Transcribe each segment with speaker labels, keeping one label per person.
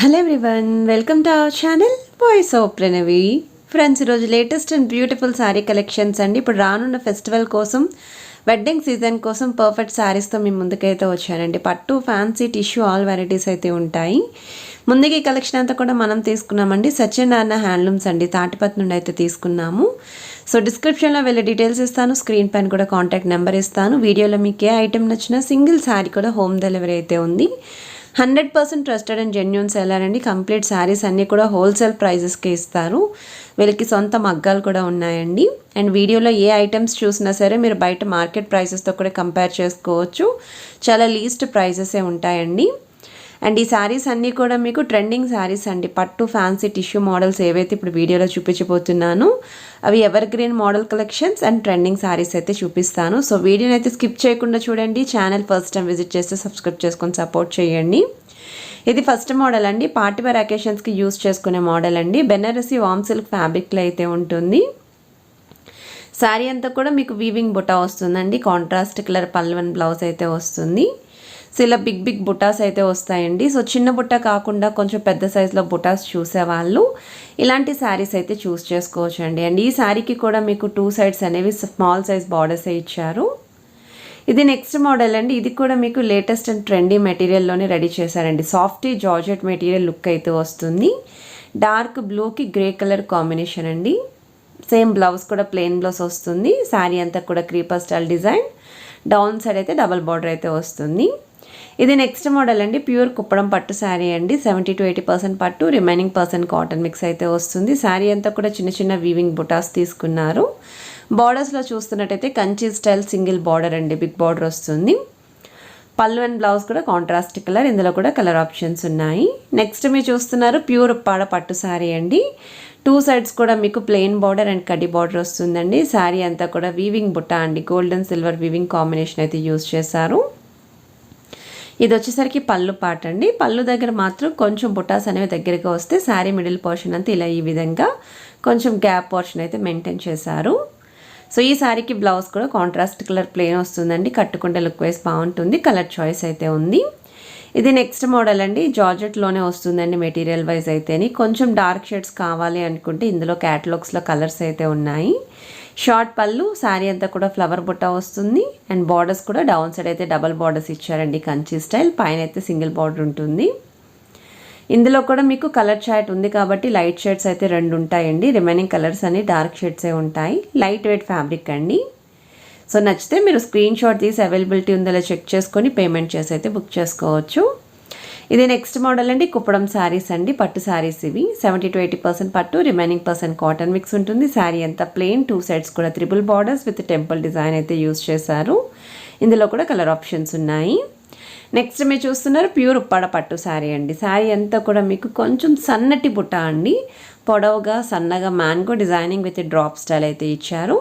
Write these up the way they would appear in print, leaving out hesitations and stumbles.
Speaker 1: Hello everyone, welcome to our channel voice of Pranavi. Friends, ఈరోజు latest and beautiful sari collections అండి. ఇప్పుడు రానున్న festival కోసం, వెడ్డింగ్ సీజన్ కోసం పర్ఫెక్ట్ శారీస్తో మీ ముందుకైతే వచ్చానండి. పట్టు, ఫ్యాన్సీ, టిష్యూ ఆల్ వెరైటీస్ అయితే ఉంటాయి. ముందుగా ఈ కలెక్షన్ అంతా కూడా మనం తీసుకున్నామండి. సత్యనారాయణ హ్యాండ్లూమ్స్ అండి, తాటిపత్తి నుండి అయితే తీసుకున్నాము. సో డిస్క్రిప్షన్లో వెళ్ళే డీటెయిల్స్ ఇస్తాను, స్క్రీన్ పైన కూడా కాంటాక్ట్ నెంబర్ ఇస్తాను. వీడియోలో మీకు ఏ ఐటెం నచ్చినా సింగిల్ శారీ కూడా హోమ్ డెలివరీ అయితే ఉంది. 100% ట్రస్టెడ్ అండ్ జెన్యూన్ సెల్లర్ అండి. కంప్లీట్ శారీస్ అన్నీ కూడా హోల్సేల్ ప్రైజెస్కి ఇస్తారు. వీళ్ళకి సొంత మగ్గాలు కూడా ఉన్నాయండి. అండ్ వీడియోలో ఏ ఐటమ్స్ చూసినా సరే మీరు బయట మార్కెట్ ప్రైసెస్తో కూడా కంపేర్ చేసుకోవచ్చు. చాలా లీస్ట్ ప్రైజెసే ఉంటాయండి. అండ్ ఈ శారీస్ అన్నీ కూడా మీకు ట్రెండింగ్ శారీస్ అండి. పట్టు, ఫ్యాన్సీ, టిష్యూ మోడల్స్ ఏవైతే ఇప్పుడు వీడియోలో చూపించబోతున్నాను అవి ever green model collections and trending saris అయితే చూపిస్తాను. సో వీడియోని అయితే స్కిప్ చేయకుండా చూడండి. ఛానల్ ఫస్ట్ టైం విజిట్ చేస్తే సబ్స్క్రైబ్ చేసుకొని సపోర్ట్ చేయండి. ఇది ఫస్ట్ మోడల్ అండి. పార్టీ వేర్ అకేషన్స్కి యూస్ చేసుకునే మోడల్ అండి. బెనారసి వామ్ సిల్క్ ఫ్యాబ్రిక్లో అయితే ఉంటుంది. శారీ అంతా కూడా మీకు వీవింగ్ బుటా వస్తుందండి. కాంట్రాస్ట్ కలర్ పళ్ళు అండ్ బ్లౌజ్ అయితే వస్తుంది. సో ఇలా బిగ్ బుటాస్ అయితే వస్తాయండి. సో చిన్న బుట్ట కాకుండా కొంచెం పెద్ద సైజులో బుటాస్ చూసేవాళ్ళు ఇలాంటి శారీస్ అయితే చూస్ చేసుకోవచ్చు అండి. అండ్ ఈ శారీకి కూడా మీకు 2 సైడ్స్ అనేవి స్మాల్ సైజ్ బార్డర్స్ ఇచ్చారు. ఇది నెక్స్ట్ మోడల్ అండి. ఇది కూడా మీకు లేటెస్ట్ అండ్ ట్రెండీ మెటీరియల్లోనే రెడీ చేశారండి. సాఫ్టీ జార్జెట్ మెటీరియల్ లుక్ అయితే వస్తుంది. డార్క్ బ్లూకి గ్రే కలర్ కాంబినేషన్ అండి. సేమ్ బ్లౌజ్ కూడా ప్లెయిన్ బ్లౌజ్ వస్తుంది. శారీ అంతా కూడా creeper style design. Down side అయితే డబల్ బార్డర్ అయితే వస్తుంది. ఇది నెక్స్ట్ మోడల్ అండి. ప్యూర్ కుప్పడం పట్టు శారీ అండి. 70 to 80% పట్టు, రిమైనింగ్ % కాటన్ మిక్స్ అయితే వస్తుంది. శారీ అంతా కూడా చిన్న చిన్న వీవింగ్ బుటాస్ తీసుకున్నారు. బార్డర్స్లో చూస్తున్నట్టయితే కంచి స్టైల్ సింగిల్ బార్డర్ అండి, బిగ్ బార్డర్ వస్తుంది. పళ్ళు అండ్ బ్లౌజ్ కూడా కాంట్రాస్ట్ కలర్. ఇందులో కూడా కలర్ ఆప్షన్స్ ఉన్నాయి. నెక్స్ట్ మీరు చూస్తున్నారు ప్యూర్ ఉప్పాడ పట్టు శారీ అండి. 2 సైడ్స్ కూడా మీకు ప్లెయిన్ బార్డర్ అండ్ కడ్డీ బార్డర్ వస్తుందండి. శారీ అంతా కూడా వీవింగ్ బుట్ట అండి. గోల్డెన్ సిల్వర్ వీవింగ్ కాంబినేషన్ అయితే యూజ్ చేశారు. ఇది వచ్చేసరికి పళ్ళు పాట అండి. పళ్ళు దగ్గర మాత్రం కొంచెం బుటాస్ అనేవి దగ్గరగా వస్తే శారీ మిడిల్ పోర్షన్ అంతా ఇలా ఈ విధంగా కొంచెం గ్యాప్ పోర్షన్ అయితే మెయింటైన్ చేశారు. సో ఈ శారీకి బ్లౌజ్ కూడా కాంట్రాస్ట్ కలర్ ప్లెయిన్ వస్తుందండి. కట్టుకుంటే లుక్ వైజ్ బాగుంటుంది. కలర్ చాయిస్ అయితే ఉంది. ఇది నెక్స్ట్ మోడల్ అండి. జార్జెట్లోనే వస్తుందండి మెటీరియల్ వైజ్ అయితేని. కొంచెం డార్క్ షేడ్స్ కావాలి అనుకుంటే ఇందులో క్యాటలాగ్స్లో కలర్స్ అయితే ఉన్నాయి. షార్ట్ పళ్ళు, శారీ అంతా కూడా ఫ్లవర్ బుట్ట వస్తుంది. అండ్ బార్డర్స్ కూడా డౌన్ సైడ్ అయితే డబల్ బార్డర్స్ ఇచ్చారండి, కంచి స్టైల్. పైన అయితే సింగిల్ బార్డర్ ఉంటుంది. ఇందులో కూడా మీకు కలర్ చార్ట్ ఉంది కాబట్టి లైట్ షేడ్స్ అయితే 2 ఉంటాయండి. రిమైనింగ్ కలర్స్ అన్ని డార్క్ షేడ్సే ఉంటాయి. లైట్ వెయిట్ ఫ్యాబ్రిక్ అండి. సో నచ్చితే మీరు స్క్రీన్ షాట్ తీసి అవైలబిలిటీ ఉందో చెక్ చేసుకొని పేమెంట్ చేసి అయితే బుక్ చేసుకోవచ్చు. ఇది నెక్స్ట్ మోడల్ అండి. కుప్పడం శారీస్ అండి. పట్టు శారీస్ ఇవి. 70 to 80% పట్టు, రిమైనింగ్ % కాటన్ మిక్స్ ఉంటుంది. శారీ అంతా ప్లెయిన్. 2 సైడ్స్ కూడా triple borders with temple design అయితే యూజ్ చేశారు. ఇందులో కూడా కలర్ ఆప్షన్స్ ఉన్నాయి. నెక్స్ట్ మీరు చూస్తున్నారు ప్యూర్ ఉప్పాడ పట్టు శారీ అండి. శారీ అంతా కూడా మీకు కొంచెం సన్నటి బుట్ట అండి. పొడవుగా సన్నగా mango designing with drop style అయితే ఇచ్చారు.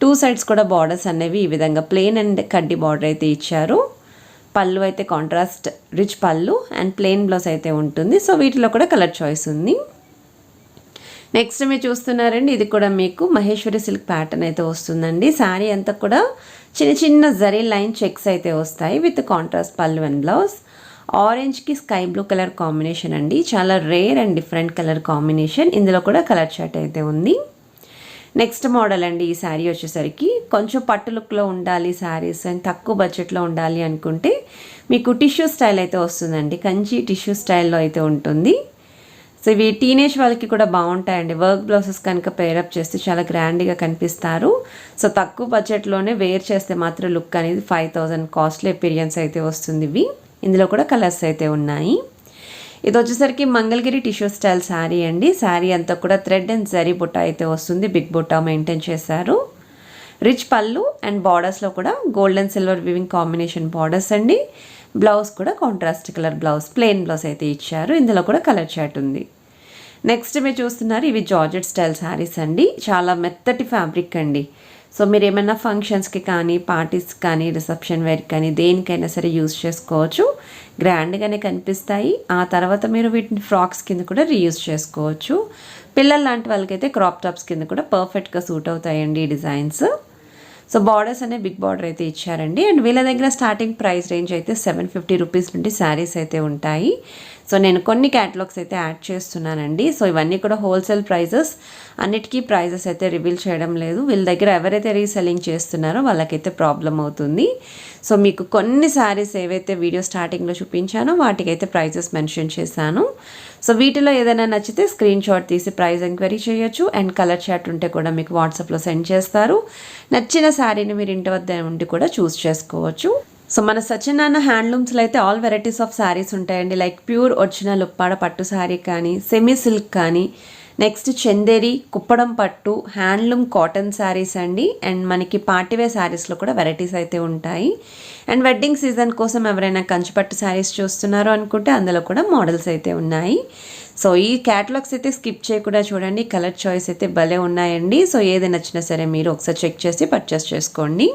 Speaker 1: 2 సైడ్స్ కూడా బార్డర్స్ అనేవి ఈ విధంగా ప్లెయిన్ అండ్ కడ్డీ బార్డర్ అయితే ఇచ్చారు. పళ్ళు అయితే కాంట్రాస్ట్ రిచ్ పళ్ళు అండ్ ప్లెయిన్ బ్లౌజ్ అయితే ఉంటుంది. సో వీటిలో కూడా కలర్ చాయిస్ ఉంది. నెక్స్ట్ మీరు చూస్తున్నారండి. ఇది కూడా మీకు మహేశ్వరి సిల్క్ ప్యాటర్న్ అయితే వస్తుందండి. శారీ అంతా కూడా చిన్న చిన్న జరీ లైన్ చెక్స్ అయితే వస్తాయి విత్ కాంట్రాస్ట్ పళ్ళు అండ్ బ్లౌజ్. ఆరెంజ్కి స్కై బ్లూ కలర్ కాంబినేషన్ అండి. చాలా rare and different colour combination. ఇందులో కూడా కలర్ చార్ట్ అయితే ఉంది. నెక్స్ట్ మోడల్ అండి. ఈ శారీ వచ్చేసరికి కొంచెం పట్టు లుక్లో ఉండాలి శారీస్ అండ్ తక్కువ బడ్జెట్లో ఉండాలి అనుకుంటే మీకు టిష్యూ స్టైల్ అయితే వస్తుందండి. కంచి టిష్యూ స్టైల్లో అయితే ఉంటుంది. సో ఇవి టీనేజ్ వాళ్ళకి కూడా బాగుంటాయండి. వర్క్ బ్లౌజెస్ కనుక పేరప్ చేస్తే చాలా గ్రాండ్గా కనిపిస్తారు. సో తక్కువ బడ్జెట్లోనే వేర్ చేస్తే మాత్రం లుక్ అనేది 5000 కాస్ట్లీ ఎపీరియన్స్ అయితే వస్తుంది. ఇవి ఇందులో కూడా కలర్స్ అయితే ఉన్నాయి. ఇది వచ్చేసరికి మంగళగిరి టిష్యూ స్టైల్ శారీ అండి. శారీ అంతా కూడా థ్రెడ్ అండ్ జరీ బుట్ట అయితే వస్తుంది. బిగ్ బుట్ట మెయింటైన్ చేశారు. రిచ్ పళ్ళు అండ్ బార్డర్స్లో కూడా golden silver weaving combination borders అండి. బ్లౌజ్ కూడా contrast colour blouse, plain blouse అయితే ఇచ్చారు. ఇందులో కూడా కలర్ చార్ట్ ఉంది. నెక్స్ట్ మీరు చూస్తున్నారు ఇవి జార్జెట్ స్టైల్ శారీస్ అండి. చాలా మెత్తటి ఫ్యాబ్రిక్ అండి. సో మీరు ఏమైనా ఫంక్షన్స్కి కానీ, పార్టీస్ కానీ, రిసెప్షన్ వేర్ కానీ దేనికైనా సరే యూజ్ చేసుకోవచ్చు. గ్రాండ్గానే కనిపిస్తాయి. ఆ తర్వాత మీరు వీటిని ఫ్రాక్స్ కింద కూడా రీయూజ్ చేసుకోవచ్చు. పిల్లలు లాంటి వాళ్ళకైతే క్రాప్ టాప్స్ కింద కూడా పర్ఫెక్ట్గా సూట్ అవుతాయండి ఈ డిజైన్స్. సో బార్డర్స్ అనే బిగ్ బార్డర్ అయితే ఇచ్చారండి. అండ్ వీళ్ళ దగ్గర స్టార్టింగ్ ప్రైస్ రేంజ్ అయితే 750 రూపీస్ నుండి శారీస్ అయితే ఉంటాయి. సో నేను కొన్ని క్యాటలాగ్స్ అయితే యాడ్ చేస్తున్నానండి. సో ఇవన్నీ కూడా హోల్సేల్ ప్రైజెస్, అన్నిటికీ ప్రైజెస్ అయితే రివీల్ చేయడం లేదు. వీళ్ళ దగ్గర ఎవరైతే రీసెల్లింగ్ చేస్తున్నారో వాళ్ళకైతే ప్రాబ్లం అవుతుంది. సో మీకు కొన్ని శారీస్ ఏవైతే వీడియో స్టార్టింగ్లో చూపించానో వాటికైతే ప్రైజెస్ మెన్షన్ చేశాను. సో వీటిలో ఏదైనా నచ్చితే స్క్రీన్ షాట్ తీసి ప్రైస్ ఎంక్వైరీ చేయొచ్చు. అండ్ కలర్ చార్ట్ ఉంటే కూడా మీకు వాట్సాప్లో సెండ్ చేస్తారు. నచ్చిన శారీని మీరు ఇంటి వద్ద ఉండి కూడా చూస్ చేసుకోవచ్చు. సో మన సత్యనారాయణ హ్యాండ్లూమ్స్లో అయితే ఆల్ వెరైటీస్ ఆఫ్ శారీస్ ఉంటాయండి. లైక్ ప్యూర్ ఒరిజినల్ ఉప్పాడ పట్టు శారీ కానీ, సెమీ సిల్క్ కానీ, నెక్స్ట్ చందేరి, కుప్పడం పట్టు, హ్యాండ్లూమ్ కాటన్ శారీస్ అండి. అండ్ మనకి పార్టీవేర్ శారీస్లో కూడా వెరైటీస్ అయితే ఉంటాయి. అండ్ వెడ్డింగ్ సీజన్ కోసం ఎవరైనా కంచిపట్టు శారీస్ చూస్తున్నారో అనుకుంటే అందులో కూడా మోడల్స్ అయితే ఉన్నాయి. సో ఈ క్యాటలాగ్స్ అయితే స్కిప్ చేయకుండా చూడండి. కలర్ చాయిస్ అయితే భలే ఉన్నాయండి. సో ఏది నచ్చినా సరే మీరు ఒకసారి చెక్ చేసి పర్చేస్ చేసుకోండి.